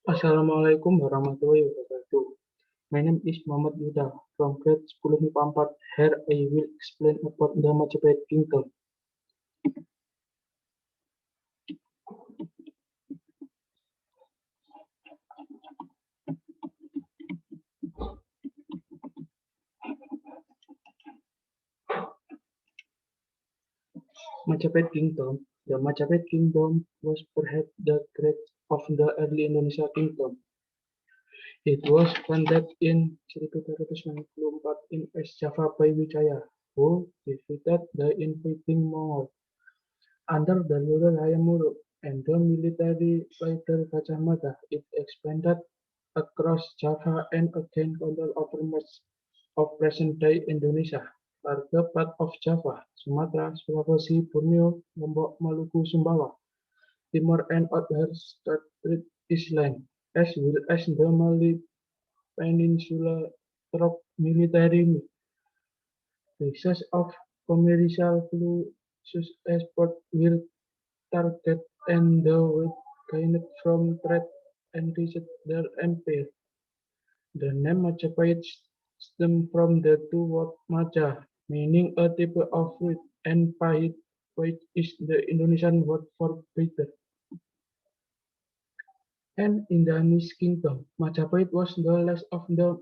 Assalamualaikum warahmatullahi wabarakatuh. My name is Muhammad Yudha from grade 10 MIPA 4. Here I will explain about the Majapahit Kingdom. Majapahit Kingdom. The Majapahit Kingdom was perhaps the greatest of the early Indonesia kingdom. It was founded in 1394 in East Java by Wijaya, who defeated the invading Mongol. Under the ruler Hayamuruk and the military leader Gajah Mada, it expanded across Java and again control over much of present-day Indonesia, larger part of Java, Sumatra, Sulawesi, Borneo, Lombok, Maluku, Sumbawa, Timor and other scattered islands, as well as the Malay Peninsula through military means. The source of commercial fluxus export were targeted and the weight gained from trade enriched their empire. The name Majapahit stems from the two words Maja, meaning a type of fruit, and Pahit, which is the Indonesian word for bitter. And in the Danish kingdom, Majapahit was the last of the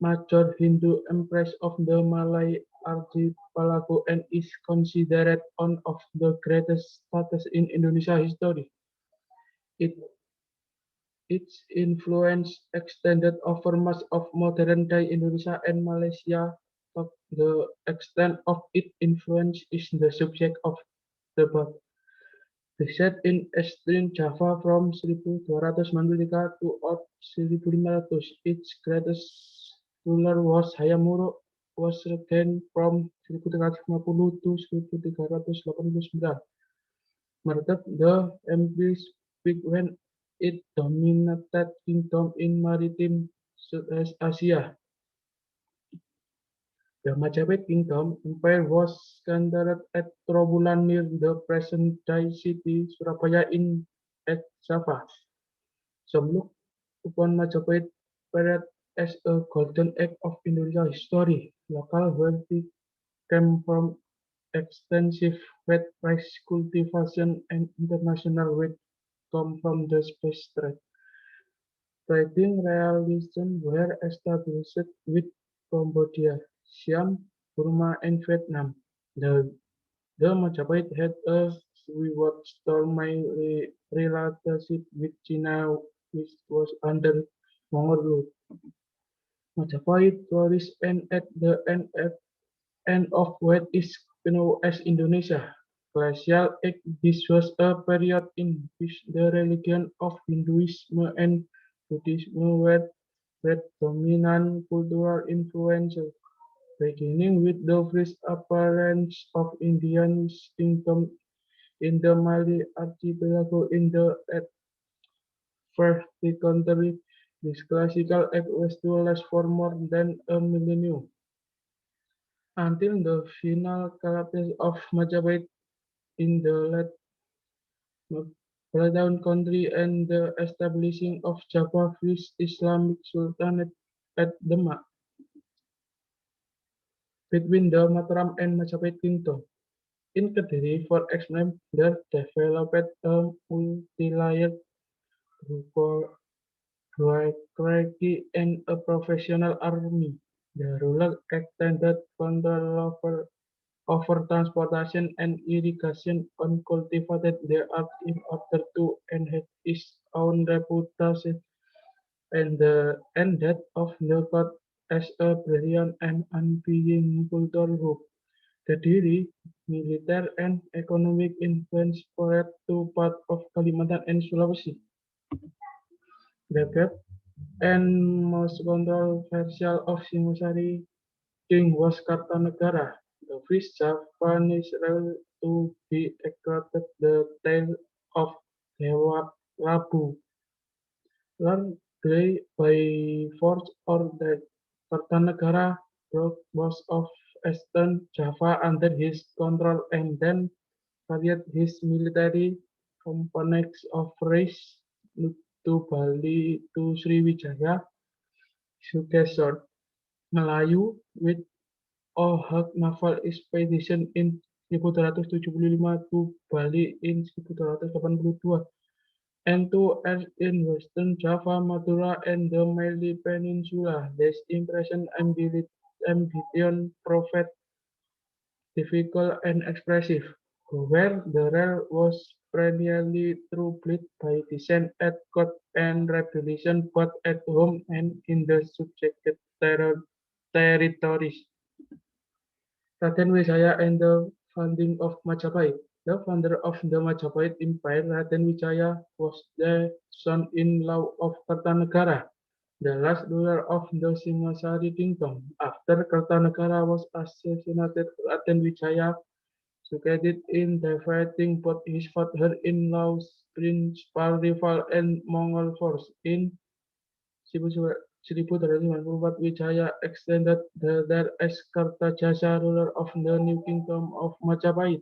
major Hindu empires of the Malay archipelago and is considered one of the greatest states in Indonesia history. It Its influence extended over much of modern-day Indonesia and Malaysia, but the extent of its influence is the subject of debate. Riset in Eastern Java from 1293 to 1500, its greatest ruler was Hayamuruk, was regained from 1350 to 1389. Murdered the empire peak when it dominated kingdom in maritime Southeast Asia. The Majapahit Kingdom Empire was centered at Trowulan near the present-day city Surabaya in East Java. Some look upon Majapahit period as a golden age of Indonesia history. Local wealth came from extensive wheat rice cultivation and international wheat come from the space trade. Trading relations were established with Cambodia, Siam, Burma, and Vietnam. The Majapahit had a somewhat stormy relationship with China, which was under Mongol rule. Majapahit flourished and at the end of what is known as Indonesia Glacial Age. This was a period in which the religion of Hinduism and Buddhism were dominant cultural influences, beginning with the first appearance of Indian kingdom in the Malay archipelago in the first century. This classical age was to last for more than a millennium, until the final collapse of Majapahit in the Baladaun country and the establishing of Java First Islamic Sultanate at Demak between the Mataram and Majapahit Kingdom. In Kediri, for example, there developed a multi-layered bureaucracy and a professional army. The ruler extended control over transportation and irrigation on cultivated the earth in order to enhance its own reputation and that of the court as a brilliant and unbeaten cultural group. The Diri military and economic influence spread to parts of Kalimantan and Sulawesi. The great and most controversial of Singosari king was Kartanegara, the first Javanese ruler to be accredited the tale of Dewa Rabu, largely by force or death. Kartanegara broke most of eastern Java under his control and then carried his military components of race to Bali to Sriwijaya, Successor Melayu with Ohak Naval Expedition in 1275 to Bali in 1282, and to air in Western Java, Madura, and the Malay Peninsula. This impression ambition proved difficult and expressive, where the rail was perennially troubled by dissent at court and rebellion both at home and in the subjected territories. Raden Wijaya and the founding of Majapahit. The founder of the Majapahit Empire, Raden Wijaya, was the son-in-law of Kertanegara, the last ruler of the Singasari Kingdom. After Kertanegara was assassinated, Raden Wijaya succeeded in defeating both his father-in-law's principal rival and Mongol force. In 1394, Wijaya extended there as Kartajasa, ruler of the new kingdom of Majapahit.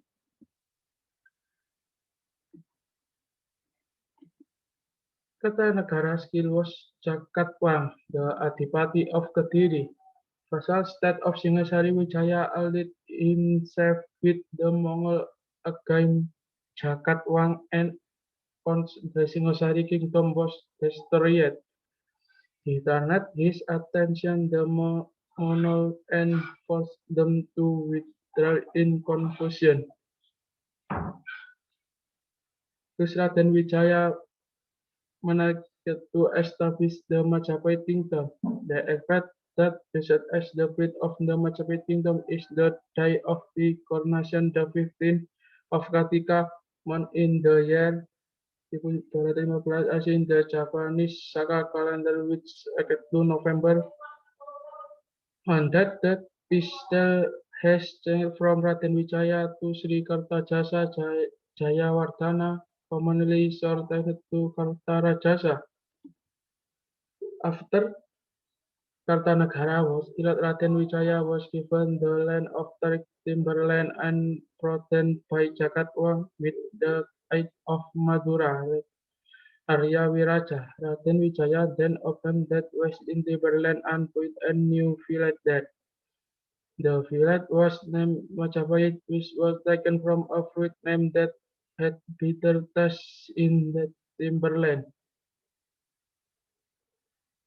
Kertanegara's king was Jakatwang, the Adipati of Kediri. Vassal state of Singasari, Wijaya allied himself with the Mongol against Jakatwang, and once the Singasari kingdom was destroyed, he turned his attention to the Mongol and forced them to withdraw in confusion. Thus Raden Wijaya managed to establish the Majapahit kingdom. The effect that resulted as the birth of the Majapahit kingdom is the day of the coronation, the 15th of Kartika month in the year 1215, as in the Japanese Saka calendar, which occurred to November. On that date, Pistel has changed from Raden Wijaya to Sri Kartajasa Jayawardhana, commonly shortened to Kartarajasa. After Kartanegara was killed, Raden Wijaya was given the land of Timberland and Proten by Jakatwang with the aid of Madura, Arya Wiraja. Raden Wijaya then opened that west in Timberland and built a new village there. The village was named Majapahit, which was taken from a fruit name that had bitter taste in the timberland.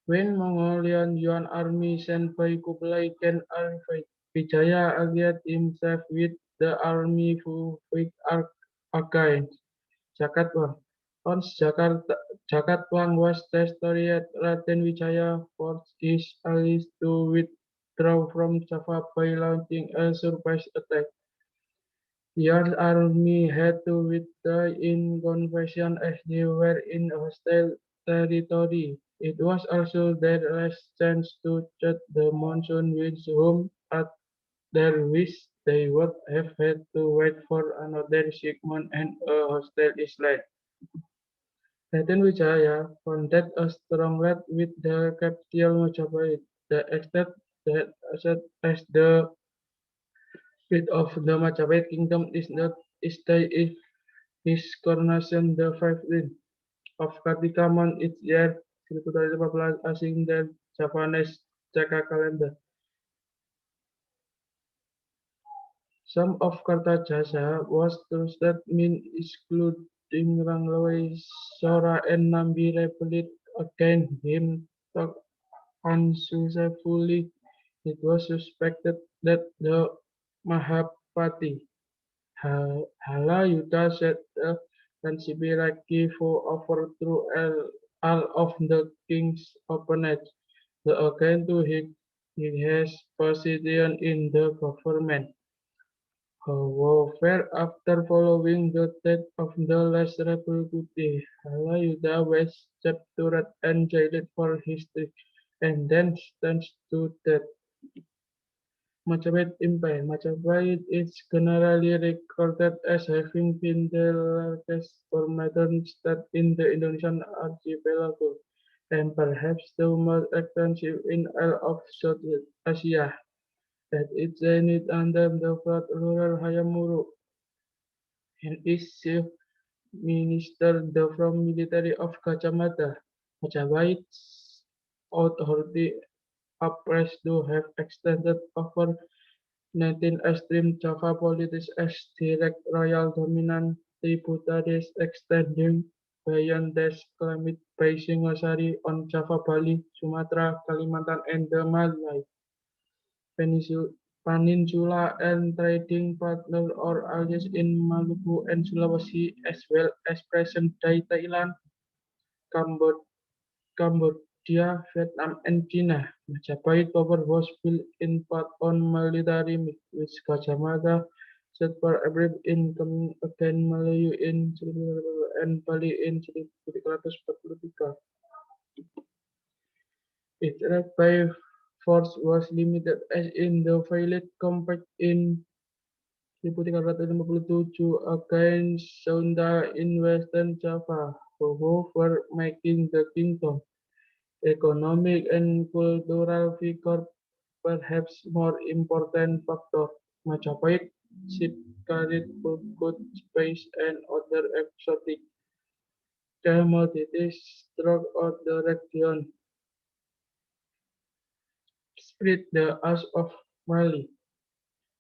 When Mongolian Yuan army sent by Kublai Khan arrived, Vijaya allied himself with the army who fought against Jakatwang. Once Jakatwang was destroyed, Raden Wijaya forced his allies to withdraw from Java by launching a surprise attack. Yuan's army had to withdraw in confusion as they were in hostile territory. It was also their last chance to chase the monsoon winds whom, at their wish, they would have had to wait for another 6 months and a hostile island. Raden Wijaya founded a strong lead with the capital Majapahit. The extent that as the seat of the Majapahit kingdom is not stayed if his coronation the 15th of Kartika month each year 1215, as in the Japanese Chaka calendar. Some of Kartajasa was trusted mean excluding Ranglawai, Sora, and Nambi rebelled against him unsuccessfully. It was suspected that the Mahapati Hala Yudha set a conspiracy for overthrow all of the king's opponents, again to his position in the government. However, after following the death of the last Repulputi, Hala Yudha was captured and jailed for history, and then sentenced to death. Majapahit Empire. Majapahit is generally recorded as having been the largest modern state in the Indonesian archipelago, and perhaps the most extensive in all of Southeast Asia. At its zenith under the flood ruler Hayam Wuruk, and its chief Minister from military of Kacamata. Majapahit's authority appears to have extended over 19 extreme Java politics as direct royal dominant tributaries extending beyond this claimed by Singosari on Java, Bali, Sumatra, Kalimantan, and the Malay Peninsula and trading partner or allies in Maluku and Sulawesi, as well as present-day Thailand, Cambodia, Vietnam, and China. Majapahit power was built in part on military might, with Gajah Mada set for a brief incoming against Melayu in 1444 and Bali in 1443. Its attack by force was limited as in the Violet Compact in 1357 against Sunda in Western Java, however making the kingdom economic and cultural figure perhaps more important factor. Majapahit ship carried good spice and other exotic commodities throughout the region, spread the ash of Mali.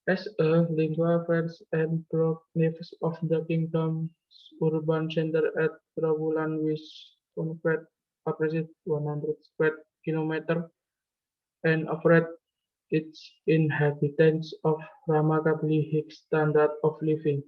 As a lingua franca and province of the kingdom's urban center at Trawulan with conquered approximately 100 square kilometers and offered its inhabitants of remarkably high standard of living.